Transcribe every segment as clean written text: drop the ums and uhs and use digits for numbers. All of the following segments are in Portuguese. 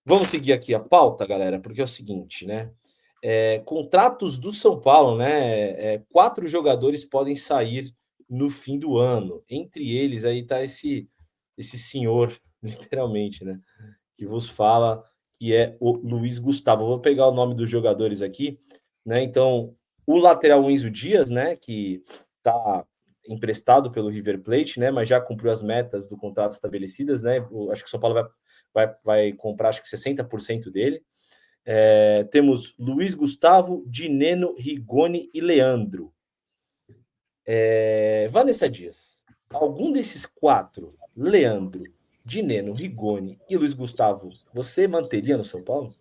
Vamos seguir aqui a pauta, galera, porque é o seguinte, né? Contratos do São Paulo, né? 4 jogadores podem sair no fim do ano. Entre eles, aí tá esse senhor, literalmente, né? Que vos fala, que é o Luiz Gustavo. Eu vou pegar o nome dos jogadores aqui, né? Então, o lateral Enzo Dias, né? Que tá emprestado pelo River Plate, né? Mas já cumpriu as metas do contrato estabelecidas, né? Acho que o São Paulo vai comprar, acho que 60% dele. Temos Luiz Gustavo, Dineno, Rigoni e Leandro. Vanessa Dias, algum desses 4, Leandro, Dineno, Rigoni e Luiz Gustavo, você manteria no São Paulo?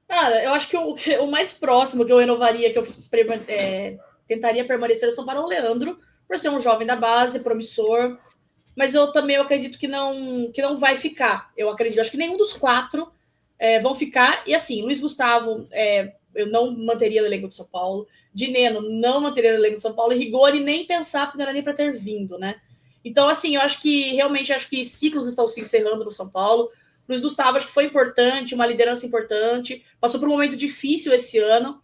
Cara, eu acho que o mais próximo que eu renovaria, que eu tentaria permanecer no São Paulo é o Leandro, por ser um jovem da base, promissor. Mas eu também acredito que não vai ficar. Eu acredito, acho que nenhum dos 4 vão ficar. E assim, Luiz Gustavo, eu não manteria no elenco de São Paulo. Dineno não manteria no elenco de São Paulo. E Rigoni nem pensar, porque não era nem para ter vindo, né? Então, assim, eu acho que realmente ciclos estão se encerrando no São Paulo. Luiz Gustavo acho que foi importante, uma liderança importante. Passou por um momento difícil esse ano.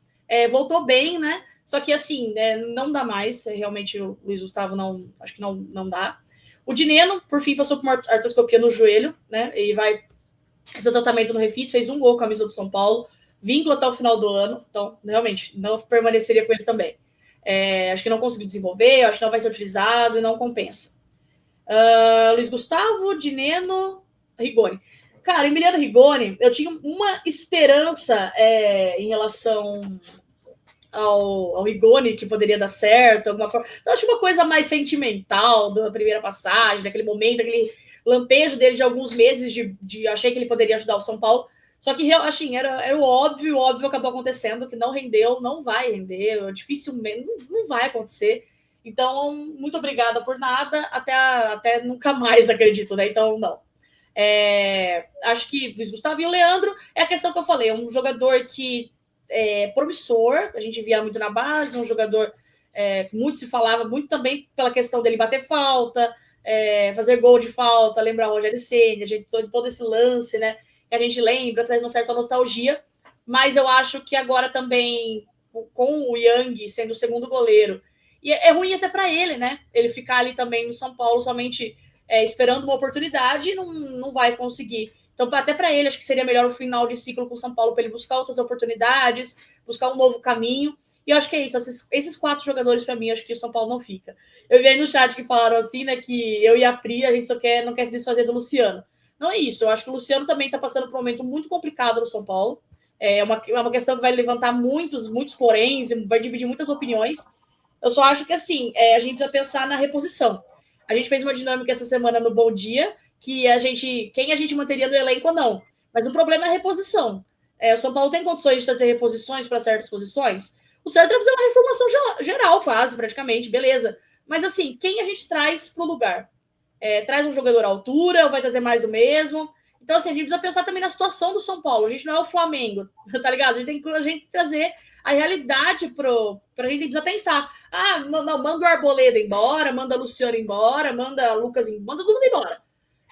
Voltou bem, né? Só que assim, não dá mais. Realmente o Luiz Gustavo acho que não dá. O Dineno, por fim, passou por uma artroscopia no joelho, né? E vai fazer o tratamento no Refis, fez um gol com a camisa do São Paulo, vínculo até o final do ano, então, realmente, não permaneceria com ele também. Acho que não conseguiu desenvolver, acho que não vai ser utilizado e não compensa. Luiz Gustavo, Dineno, Rigoni. Cara, Emiliano Rigoni, eu tinha uma esperança em relação ao Rigoni, que poderia dar certo, alguma forma. Então, acho uma coisa mais sentimental da primeira passagem, daquele momento, aquele lampejo dele de alguns meses de achei que ele poderia ajudar o São Paulo. Só que, assim, era o óbvio acabou acontecendo, que não rendeu, não vai render, dificilmente, não vai acontecer. Então, muito obrigada por nada, até nunca mais, acredito, né? Então, não. Acho que Luiz Gustavo e o Leandro é a questão que eu falei, um jogador que promissor, a gente via muito na base, um jogador que muito se falava, muito também pela questão dele bater falta, fazer gol de falta, lembrar o Rogério Ceni, todo esse lance, né? Que a gente lembra, traz uma certa nostalgia, mas eu acho que agora também, com o Yang sendo o segundo goleiro, e é ruim até para ele, né? Ele ficar ali também no São Paulo somente esperando uma oportunidade e não vai conseguir. Então, até para ele, acho que seria melhor o final de ciclo com o São Paulo para ele buscar outras oportunidades, buscar um novo caminho. E eu acho que é isso. Esses 4 jogadores, para mim, acho que o São Paulo não fica. Eu vi aí no chat que falaram assim, né, que eu e a Pri, a gente não quer se desfazer do Luciano. Não é isso. Eu acho que o Luciano também está passando por um momento muito complicado no São Paulo. É uma questão que vai levantar muitos poréns, vai dividir muitas opiniões. Eu só acho que, assim, a gente precisa pensar na reposição. A gente fez uma dinâmica essa semana no Bom Dia, que quem a gente manteria no elenco ou não. Mas o problema é a reposição. O São Paulo tem condições de trazer reposições para certas posições? O certo é fazer uma reformulação geral, quase, praticamente, beleza. Mas assim, quem a gente traz para o lugar? Traz um jogador à altura ou vai trazer mais do mesmo? Então, assim, a gente precisa pensar também na situação do São Paulo. A gente não é o Flamengo, tá ligado? A gente tem que trazer a realidade pra gente precisa pensar. Não, manda o Arboleda embora, manda o Luciano embora, manda o Lucas embora, manda todo mundo embora.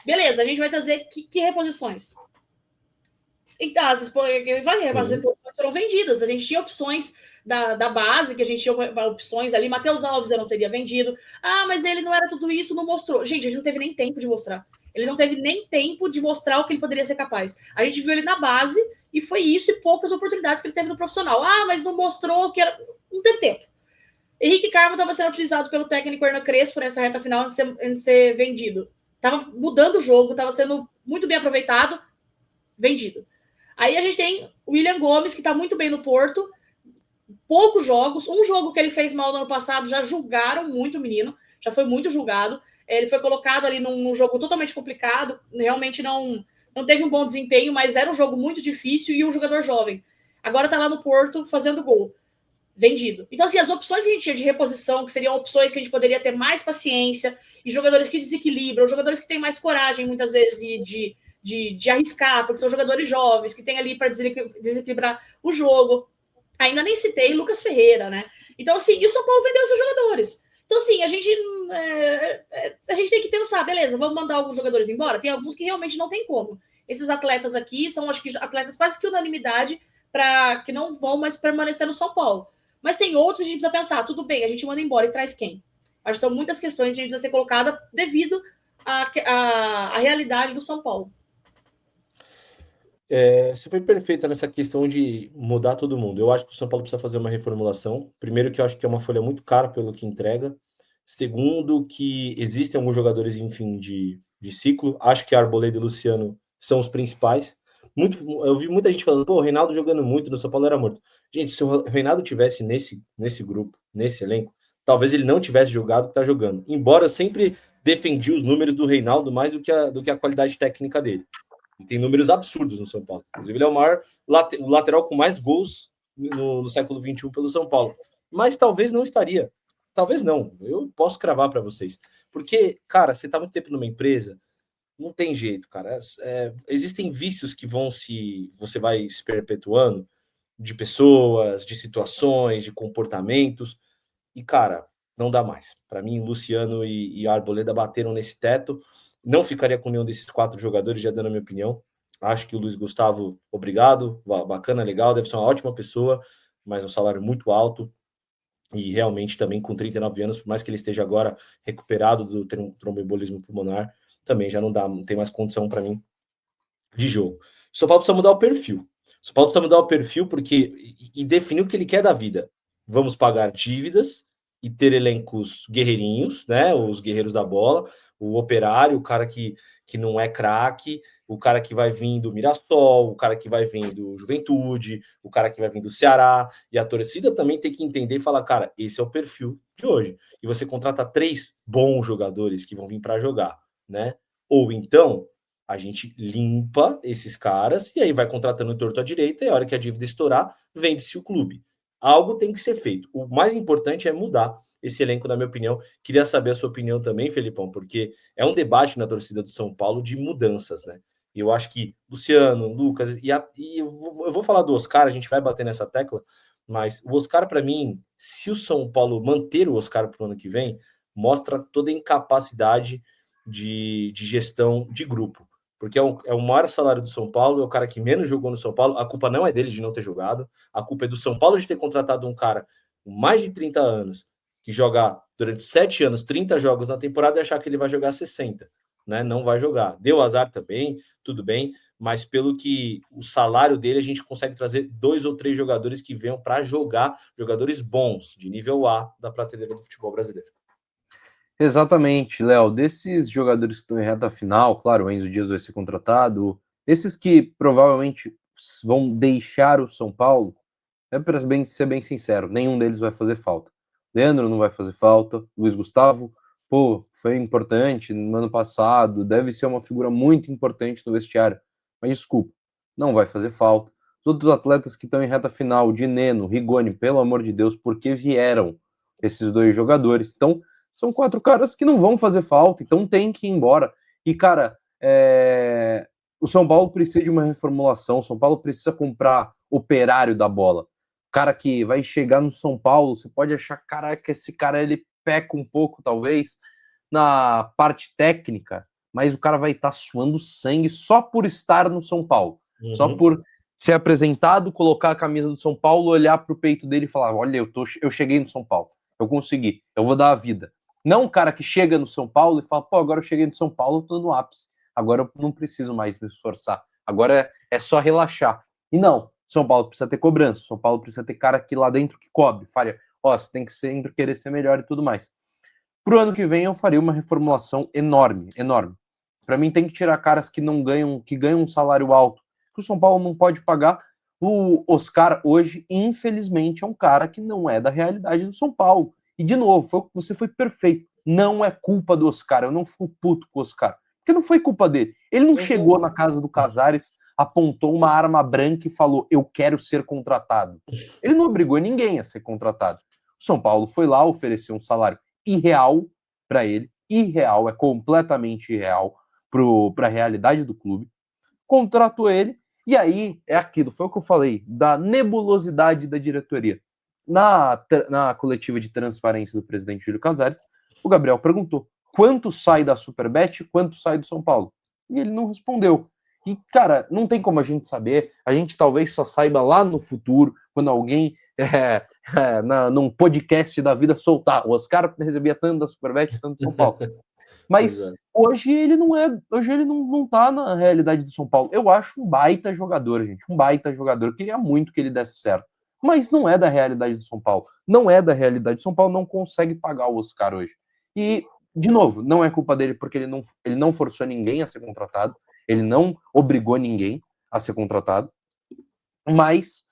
Beleza, a gente vai trazer que reposições? Então, as reposições foram vendidas. A gente tinha opções da base, que a gente tinha opções ali. Matheus Alves eu não teria vendido. Mas ele não era tudo isso, não mostrou. Gente, a gente não teve nem tempo de mostrar. Ele não teve nem tempo de mostrar o que ele poderia ser capaz. A gente viu ele na base e foi isso e poucas oportunidades que ele teve no profissional. Mas não mostrou que era. Não teve tempo. Henrique Carmo estava sendo utilizado pelo técnico Hernan Crespo nessa reta final antes de ser vendido. Estava mudando o jogo, estava sendo muito bem aproveitado, vendido. Aí a gente tem o William Gomes, que está muito bem no Porto, poucos jogos, um jogo que ele fez mal no ano passado, já julgaram muito o menino, já foi muito julgado. Ele foi colocado ali num jogo totalmente complicado, realmente não teve um bom desempenho, mas era um jogo muito difícil e um jogador jovem. Agora está lá no Porto fazendo gol. Vendido. Então, assim, as opções que a gente tinha de reposição, que seriam opções que a gente poderia ter mais paciência, e jogadores que desequilibram, jogadores que têm mais coragem, muitas vezes, de arriscar, porque são jogadores jovens, que têm ali para desequilibrar o jogo. Ainda nem citei Lucas Ferreira, né? Então, assim, e o São Paulo vendeu esses jogadores. Então, assim, a gente tem que pensar, beleza, vamos mandar alguns jogadores embora? Tem alguns que realmente não tem como. esses atletas aqui são, acho que, atletas quase que unanimidade para que não vão mais permanecer no São Paulo. Mas tem outros que a gente precisa pensar, tudo bem, a gente manda embora e traz quem? Acho que são muitas questões que a gente precisa ser colocada devido à realidade do São Paulo. Você foi perfeita nessa questão de mudar todo mundo. Eu acho que o São Paulo precisa fazer uma reformulação. Primeiro, que eu acho que é uma folha muito cara pelo que entrega. Segundo, que existem alguns jogadores em fim de ciclo. Acho que Arboleda e Luciano são os principais. Eu vi muita gente falando, pô, o Reinaldo jogando muito no São Paulo era morto. Gente, se o Reinaldo tivesse nesse grupo, nesse elenco, talvez ele não tivesse jogado o que está jogando. Embora eu sempre defendi os números do Reinaldo mais do que a qualidade técnica dele. E tem números absurdos no São Paulo. Inclusive, ele é o maior o lateral com mais gols no século XXI pelo São Paulo. Mas talvez não estaria. Talvez não. Eu posso cravar para vocês. Porque, cara, você está muito tempo numa empresa, não tem jeito, cara. Existem vícios que você vai se perpetuando de pessoas, de situações, de comportamentos. E, cara, não dá mais. Para mim, Luciano e Arboleda bateram nesse teto. Não ficaria com nenhum desses 4 jogadores, já dando a minha opinião. Acho que o Luiz Gustavo, obrigado, bacana, legal, deve ser uma ótima pessoa, mas um salário muito alto. E realmente também com 39 anos, por mais que ele esteja agora recuperado do tromboembolismo pulmonar, também já não tem mais condição para mim de jogo. O São Paulo precisa mudar o perfil. O São Paulo precisa mudar o perfil e definir o que ele quer da vida. Vamos pagar dívidas e ter elencos guerreirinhos, né? Os guerreiros da bola, o operário, o cara que não é craque, o cara que vai vir do Mirassol, o cara que vai vir do Juventude, o cara que vai vir do Ceará, e a torcida também tem que entender e falar, cara, esse é o perfil de hoje. E você contrata 3 bons jogadores que vão vir para jogar, né? Ou então a gente limpa esses caras e aí vai contratando torto à direita e a hora que a dívida estourar, vende-se o clube. Algo tem que ser feito. O mais importante é mudar esse elenco, na minha opinião. Queria saber a sua opinião também, Felipão, porque é um debate na torcida do São Paulo de mudanças, né? E eu acho que Luciano, Lucas, e eu vou falar do Oscar, a gente vai bater nessa tecla, mas o Oscar, para mim, se o São Paulo manter o Oscar para o ano que vem, mostra toda a incapacidade de gestão de grupo porque é o maior salário do São Paulo, é o cara que menos jogou no São Paulo. A culpa não é dele de não ter jogado, a culpa é do São Paulo de ter contratado um cara com mais de 30 anos, que joga durante 7 anos, 30 jogos na temporada e achar que ele vai jogar 60, né? Não vai jogar. Deu azar também, tudo bem, mas pelo que o salário dele, a gente consegue trazer 2 ou 3 jogadores que venham para jogar, jogadores bons, de nível A da prateleira do futebol brasileiro. Exatamente, Léo. Desses jogadores que estão em reta final, claro, o Enzo Dias vai ser contratado, esses que provavelmente vão deixar o São Paulo, para ser bem sincero, nenhum deles vai fazer falta. Leandro não vai fazer falta, Luiz Gustavo, pô, foi importante no ano passado, deve ser uma figura muito importante no vestiário, mas desculpa, não vai fazer falta. Os outros atletas que estão em reta final, Dineno, Rigoni, pelo amor de Deus, por que vieram esses 2 jogadores? Então, são 4 caras que não vão fazer falta, então tem que ir embora. E, cara, o São Paulo precisa de uma reformulação, o São Paulo precisa comprar operário da bola. O cara que vai chegar no São Paulo, você pode achar, caraca, esse cara ele peca um pouco, talvez, na parte técnica, mas o cara vai estar suando sangue só por estar no São Paulo. Uhum. Só por ser apresentado, colocar a camisa do São Paulo, olhar para o peito dele e falar, olha, eu cheguei no São Paulo, eu consegui, eu vou dar a vida. Não um cara que chega no São Paulo e fala, pô, agora eu cheguei no São Paulo, eu tô no ápice. Agora eu não preciso mais me esforçar. Agora é só relaxar. E não, São Paulo precisa ter cobrança. São Paulo precisa ter cara aqui lá dentro que cobre. Faria, ó, você tem que sempre querer ser melhor e tudo mais. Pro ano que vem eu faria uma reformulação enorme, enorme. Para mim tem que tirar caras que não ganham, que ganham um salário alto. Que o São Paulo não pode pagar. O Oscar hoje, infelizmente, é um cara que não é da realidade do São Paulo. E, de novo, você foi perfeito. Não é culpa do Oscar. Eu não fico puto com o Oscar. Porque não foi culpa dele. Ele não chegou na casa do Casares, apontou uma arma branca e falou, eu quero ser contratado. Ele não obrigou ninguém a ser contratado. O São Paulo foi lá, ofereceu um salário irreal para ele. Irreal, é completamente irreal para a realidade do clube. Contratou ele. E aí, é aquilo, foi o que eu falei, da nebulosidade da diretoria. Na coletiva de transparência do presidente Júlio Casares, o Gabriel perguntou quanto sai da Superbet e quanto sai do São Paulo. E ele não respondeu. E, cara, não tem como a gente saber. A gente talvez só saiba lá no futuro, quando alguém num podcast da vida soltar. O Oscar recebia tanto da Superbet, tanto do São Paulo. Mas hoje ele não tá na realidade do São Paulo. Eu acho um baita jogador, gente. Um baita jogador. Eu queria muito que ele desse certo. Mas não é da realidade do São Paulo. Não é da realidade. São Paulo não consegue pagar o Oscar hoje. E, de novo, não é culpa dele porque ele não forçou ninguém a ser contratado. Ele não obrigou ninguém a ser contratado. Mas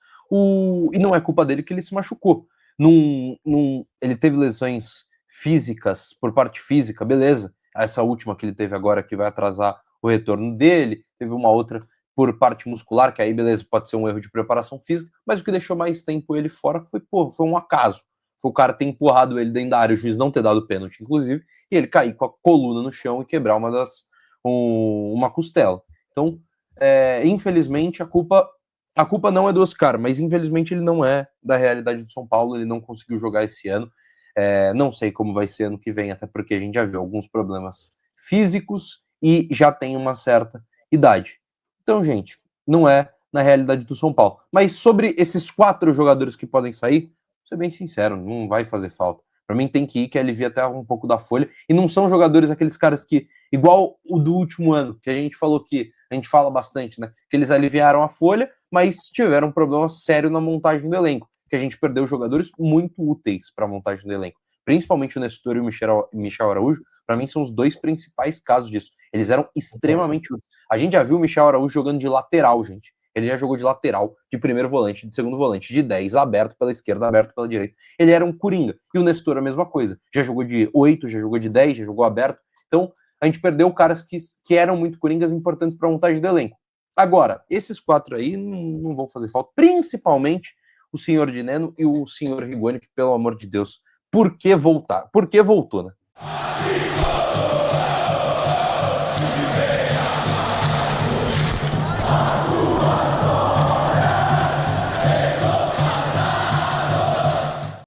e não é culpa dele que ele se machucou. Ele teve lesões físicas, por parte física, beleza. Essa última que ele teve agora, que vai atrasar o retorno dele. Teve uma outra por parte muscular, que aí, beleza, pode ser um erro de preparação física. Mas o que deixou mais tempo ele fora foi um acaso. Foi o cara ter empurrado ele dentro da área, o juiz não ter dado pênalti, inclusive, e ele cair com a coluna no chão e quebrar uma costela. Então, infelizmente, a culpa não é do Oscar, mas infelizmente ele não é da realidade do São Paulo, ele não conseguiu jogar esse ano. Não sei como vai ser ano que vem, até porque a gente já viu alguns problemas físicos e já tem uma certa idade. Então, gente, não é na realidade do São Paulo. Mas sobre esses 4 jogadores que podem sair, vou ser bem sincero, não vai fazer falta. Para mim tem que ir, que alivia até um pouco da folha. E não são jogadores aqueles caras que, igual o do último ano, que a gente falou que, a gente fala bastante, né? Que eles aliviaram a folha, mas tiveram um problema sério na montagem do elenco. Que a gente perdeu jogadores muito úteis para a montagem do elenco. Principalmente o Nestor e o Michel Araújo, para mim são os 2 principais casos disso. Eles eram extremamente úteis. A gente já viu o Michel Araújo jogando de lateral, gente. Ele já jogou de lateral, de primeiro volante, de segundo volante, de 10, aberto pela esquerda, aberto pela direita. Ele era um coringa. E o Nestor a mesma coisa. Já jogou de 8, já jogou de 10, já jogou aberto. Então, a gente perdeu caras que eram muito coringas importantes para a montagem do elenco. Agora, esses 4 aí não vão fazer falta. Principalmente o senhor Dineno e o senhor Rigoni, que, pelo amor de Deus, por que voltar? Por que voltou, né?